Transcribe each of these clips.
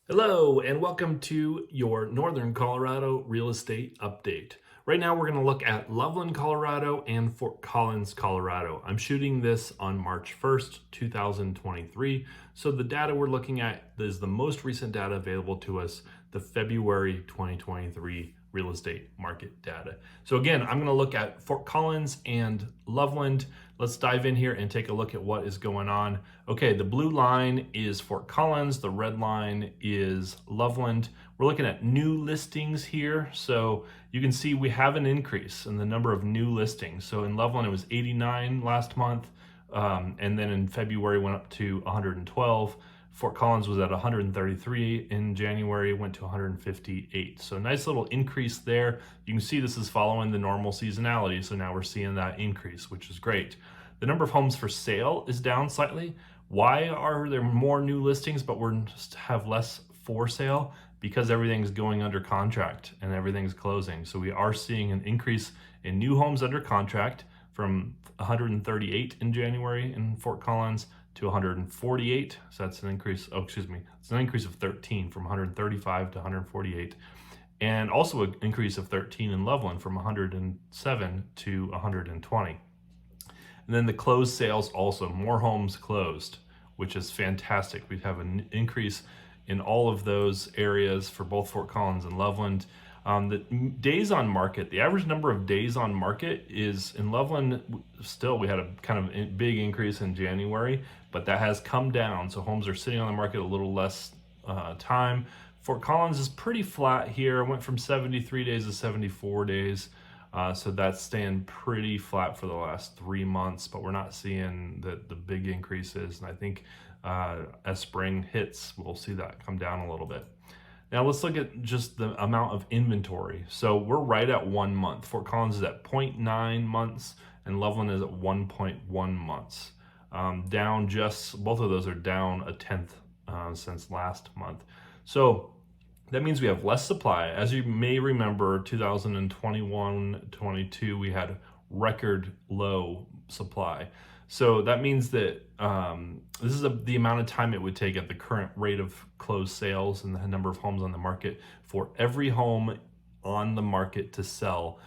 Hello, and welcome to your Northern Colorado real estate update. Right now, we're going to look at Loveland, Colorado and Fort Collins, Colorado. I'm shooting this on March 1st, 2023. So the data we're looking at is the most recent data available to us, the February 2023 real estate market data. So again, I'm going to look at Fort Collins and Loveland. Let's dive in here and take a look at what is going on. Okay, the blue line is Fort Collins, the red line is Loveland. We're looking at new listings here. So you can see we have an increase in the number of new listings. So in Loveland, it was 89 last month. And then in February went up to 112. Fort Collins was at 133 in January, went to 158. So nice little increase there. You can see this is following the normal seasonality. So now we're seeing that increase, which is great. The number of homes for sale is down slightly. Why are there more new listings, but we're just have less for sale? Because everything's going under contract and everything's closing. So we are seeing an increase in new homes under contract from 138 in January in Fort Collins to 148. So that's an increase. Oh, excuse me. It's an increase of 13 from 135 to 148. And also an increase of 13 in Loveland from 107 to 120. And then the closed sales also, more homes closed, which is fantastic. We have an increase in all of those areas for both Fort Collins and Loveland. The days on market, the average number of days on market is in Loveland, still we had a kind of big increase in January, but that has come down. So homes are sitting on the market a little less time. Fort Collins is pretty flat here. It went from 73 days to 74 days. So that's staying pretty flat for the last 3 months, but we're not seeing the big increases. And I think as spring hits, we'll see that come down a little bit. Now let's look at just the amount of inventory. So we're right at 1 month. Fort Collins is at 0.9 months and Loveland is at 1.1 months. Down just, both of those are down a tenth since last month. So that means we have less supply. As you may remember, 2021-22, we had record low supply. So that means that this is the amount of time it would take at the current rate of closed sales and the number of homes on the market for every home on the market to sell.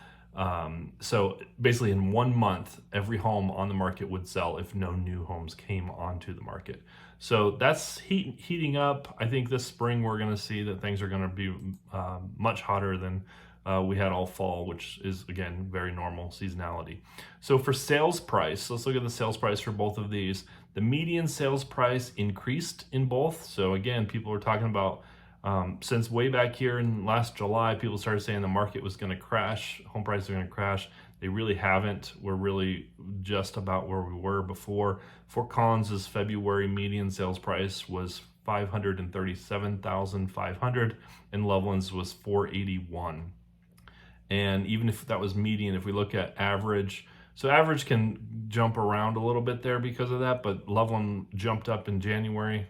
So basically in 1 month, every home on the market would sell if no new homes came onto the market. So that's heating up. I think this spring we're going to see that things are going to be much hotter than we had all fall, which is, again, very normal seasonality. So for sales price, let's look at the sales price for both of these. The median sales price increased in both. So again, people are talking about since way back here in last July, people started saying the market was going to crash, home prices are going to crash. They really haven't. We're really just about where we were before. Fort Collins's February median sales price was $537,500 and Loveland's was $481. And even if that was median, if we look at average, so average can jump around a little bit there because of that, but Loveland jumped up in January,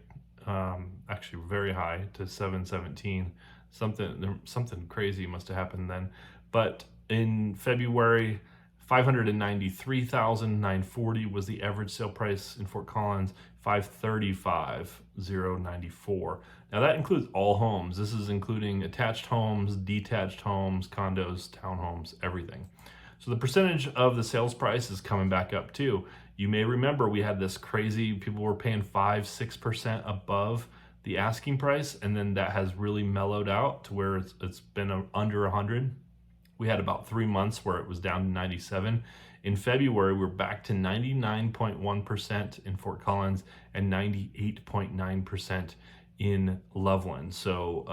actually very high to 717. Something crazy must have happened then. But in February, 593,940 was the average sale price in Fort Collins, 535,094. Now that includes all homes. This is including attached homes, detached homes, condos, townhomes, everything. So the percentage of the sales price is coming back up too. You may remember we had this crazy, people were paying 5-6% above the asking price, and then that has really mellowed out to where it's been under 100. We had about 3 months where it was down to 97. In February, we're back to 99.1% in Fort Collins and 98.9% in Loveland. So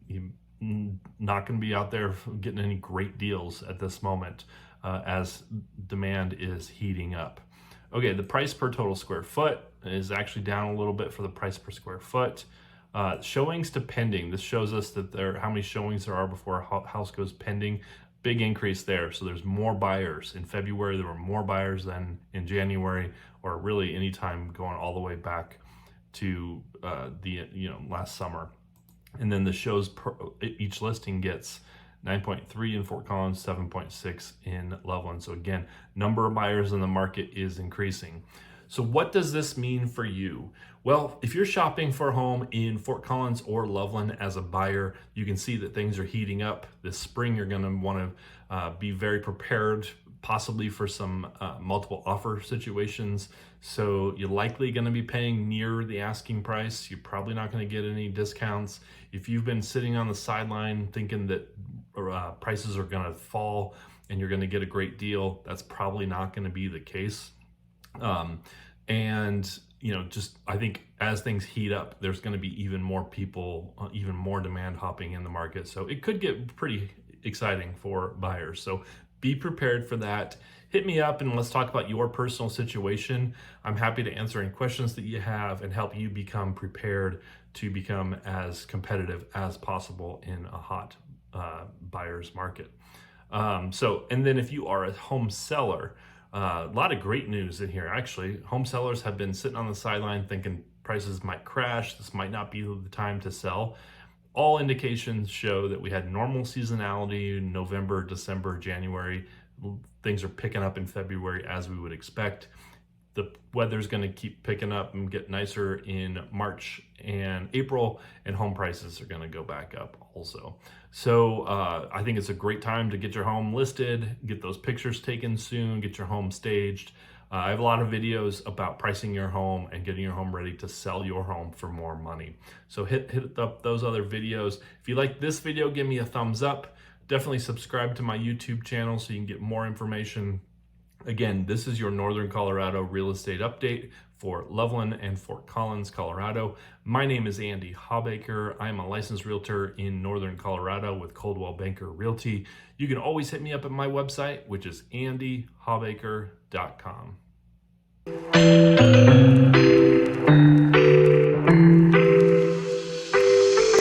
you're not going to be out there getting any great deals at this moment as demand is heating up. Okay, the price per total square foot is actually down a little bit for the price per square foot. Showings to pending. This shows us that how many showings there are before a house goes pending. Big increase there. So there's more buyers. In February, there were more buyers than in January, or really any time going all the way back to last summer. And then the shows per each listing gets 9.3 in Fort Collins, 7.6 in Loveland. So again, number of buyers in the market is increasing. So what does this mean for you? Well, if you're shopping for a home in Fort Collins or Loveland as a buyer, you can see that things are heating up. This spring, you're going to want to be very prepared, possibly for some multiple offer situations. So you're likely going to be paying near the asking price. You're probably not going to get any discounts. If you've been sitting on the sideline thinking that prices are going to fall and you're going to get a great deal, that's probably not going to be the case. And just I think as things heat up, there's going to be even more people, even more demand hopping in the market. So it could get pretty exciting for buyers. So be prepared for that. Hit me up and let's talk about your personal situation. I'm happy to answer any questions that you have and help you become prepared to become as competitive as possible in a hot buyer's market. And then if you are a home seller, a lot of great news in here. Actually, home sellers have been sitting on the sideline thinking prices might crash. This might not be the time to sell. All indications show that we had normal seasonality in November, December, January. Things are picking up in February as we would expect. The weather's going to keep picking up and get nicer in March and April, and home prices are going to go back up also. So I think it's a great time to get your home listed, get those pictures taken soon, get your home staged. I have a lot of videos about pricing your home and getting your home ready to sell your home for more money. So hit up those other videos. If you like this video, give me a thumbs up. Definitely subscribe to my YouTube channel so you can get more information. Again, this is your Northern Colorado real estate update for Loveland and Fort Collins, Colorado. My name is Andy Hawbaker. I am a licensed realtor in Northern Colorado with Coldwell Banker Realty. You can always hit me up at my website, which is andyhawbaker.com.